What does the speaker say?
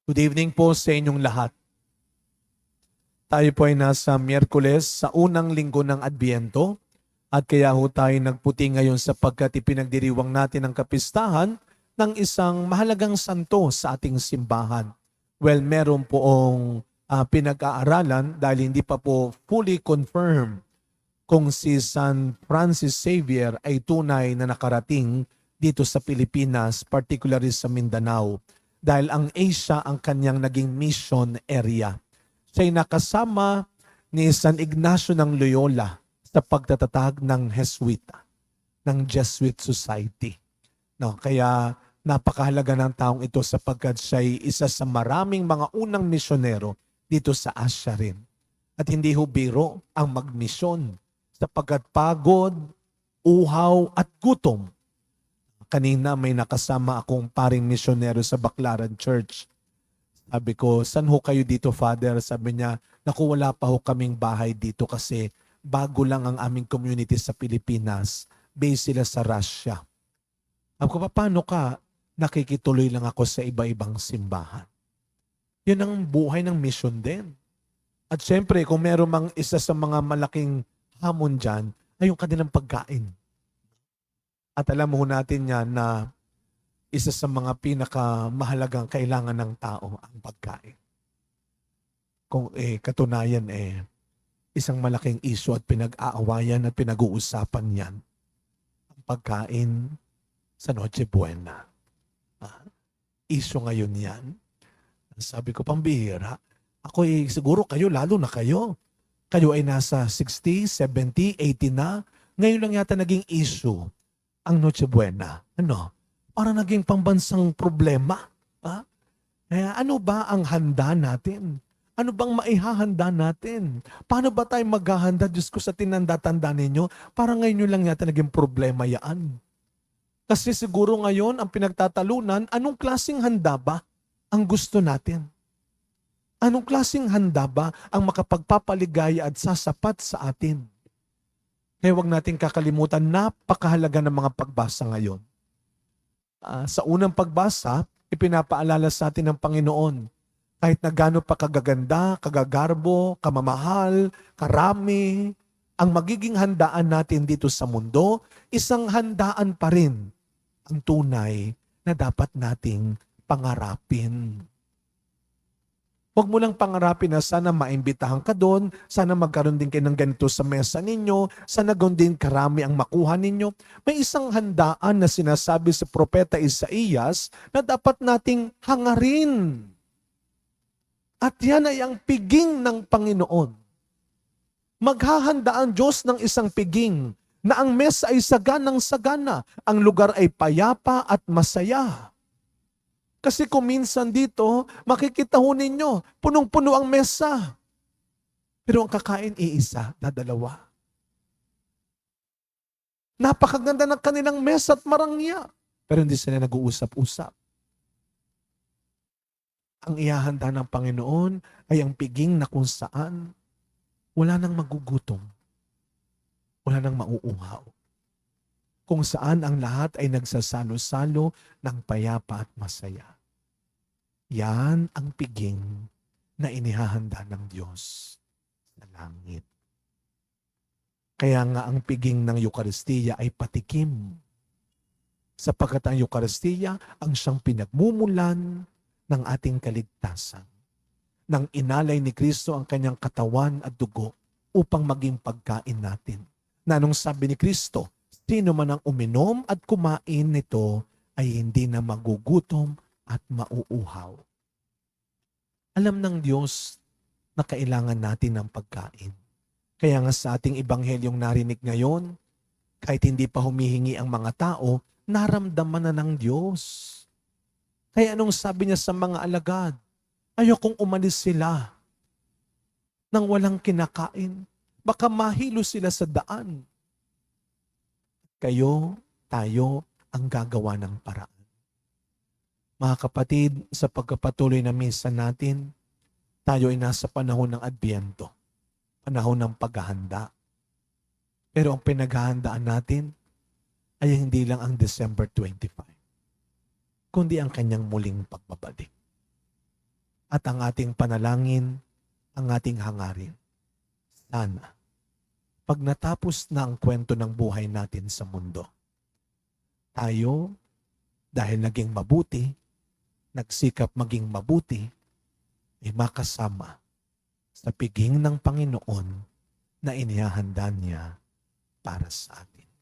Good evening po sa inyong lahat. Tayo po ay nasa Miyerkules sa unang linggo ng Adbyento at kaya ho tayo nagputi ngayon sapagkat ipinagdiriwang natin ang kapistahan ng isang mahalagang santo sa ating simbahan. Well, meron poong pinag-aaralan dahil hindi pa po fully confirmed kung si San Francis Xavier ay tunay na nakarating dito sa Pilipinas, particularly sa Mindanao. Dahil ang Asia ang kanyang naging mission area. Siya'y nakasama ni San Ignacio ng Loyola sa pagtatatag ng Jesuita, ng Jesuit Society. No, kaya napakahalaga ng taong ito sapagkat siya'y isa sa maraming mga unang misyonero dito sa Asia rin. At hindi ho biro ang magmisyon sapagkat pagod, uhaw at gutom. Kanina may nakasama akong paring misyonero sa Baclaran Church. Sabi ko, saan ho kayo dito, Father? Sabi niya, naku, wala pa ho kaming bahay dito kasi bago lang ang aming community sa Pilipinas. Based sila sa Russia. Sabi ko, paano ka? Nakikituloy lang ako sa iba-ibang simbahan. Yun ang buhay ng mission din. At syempre, kung meron mang isa sa mga malaking hamon dyan, ay yung kanilang pagkain. At alam mo natin yan na isa sa mga pinakamahalagang kailangan ng tao ang pagkain. Kung katunayan isang malaking issue at pinag-aawayan at pinag-uusapan yan. Ang pagkain sa Noche Buena. Issue ngayon yan. Sabi ko, pambihira. Ako siguro kayo, lalo na kayo. Kayo ay nasa 60, 70, 80 na. Ngayon lang yata naging issue ang Noche Buena. Ano? Parang naging pambansang problema. Ha? Kaya ano ba ang handa natin? Ano bang maihahanda natin? Paano ba tayo maghahanda? Diyos ko, sa tinanda-tanda ninyo, parang ngayon lang yata naging problema yan. Kasi siguro ngayon ang pinagtatalunan, anong klaseng handa ba ang gusto natin? Anong klaseng handa ba ang makapagpapaligaya at sasapat sa atin? Kaya huwag natin kakalimutan, napakahalaga ng mga pagbasa ngayon. Sa unang pagbasa, ipinapaalala sa atin ng Panginoon, kahit na gaano pa kagaganda, kagagarbo, kamamahal, karami, ang magiging handaan natin dito sa mundo, isang handaan pa rin ang tunay na dapat nating pangarapin. Huwag mo lang pangarapin na sana maimbitahan ka doon, sana magkaroon din kayo ng ganito sa mesa ninyo, sana gawin din karami ang makuha ninyo. May isang handaan na sinasabi sa Propeta Isaías na dapat nating hangarin. At yan ay ang piging ng Panginoon. Maghahanda ang Diyos ng isang piging na ang mesa ay saganang sagana, ang lugar ay payapa at masaya. Kasi kung minsan dito, makikita ho ninyo, punong-puno ang mesa. Pero ang kakain iisa, dadalawa. Napakaganda ng kanilang mesa at marangya. Pero hindi sila nag-uusap-usap. Ang ihahanda ng Panginoon ay ang piging na kung saan wala nang magugutom. Wala nang mauuhaw. Kung saan ang lahat ay nagsasalo-salo ng payapa at masaya. Yan ang piging na inihahanda ng Diyos sa langit. Kaya nga ang piging ng Eukaristiya ay patikim. Sapagkat ang Eukaristiya ang siyang pinagmumulan ng ating kaligtasan. Nang inalay ni Kristo ang kanyang katawan at dugo upang maging pagkain natin. Na nung sabi ni Kristo, sino man ang uminom at kumain nito ay hindi na magugutom at mauuhaw. Alam ng Diyos na kailangan natin ng pagkain. Kaya nga sa ating ebanghelyong narinig ngayon, kahit hindi pa humihingi ang mga tao, naramdaman na ng Diyos. Kaya anong sabi niya sa mga alagad? Ayokong umalis sila nang walang kinakain. Baka mahilo sila sa daan. Kayo, tayo, ang gagawa ng paraan. Mga kapatid, sa pagpapatuloy na misa natin, tayo ay nasa panahon ng Adbyento, panahon ng paghahanda. Pero ang pinaghahandaan natin ay hindi lang ang December 25, kundi ang kanyang muling pagbabalik. at ang ating panalangin, ang ating hangarin. Sana, pag natapos na ang kwento ng buhay natin sa mundo, tayo, dahil naging mabuti, nagsikap maging mabuti, ay makasama sa piging ng Panginoon na inihahanda niya para sa atin.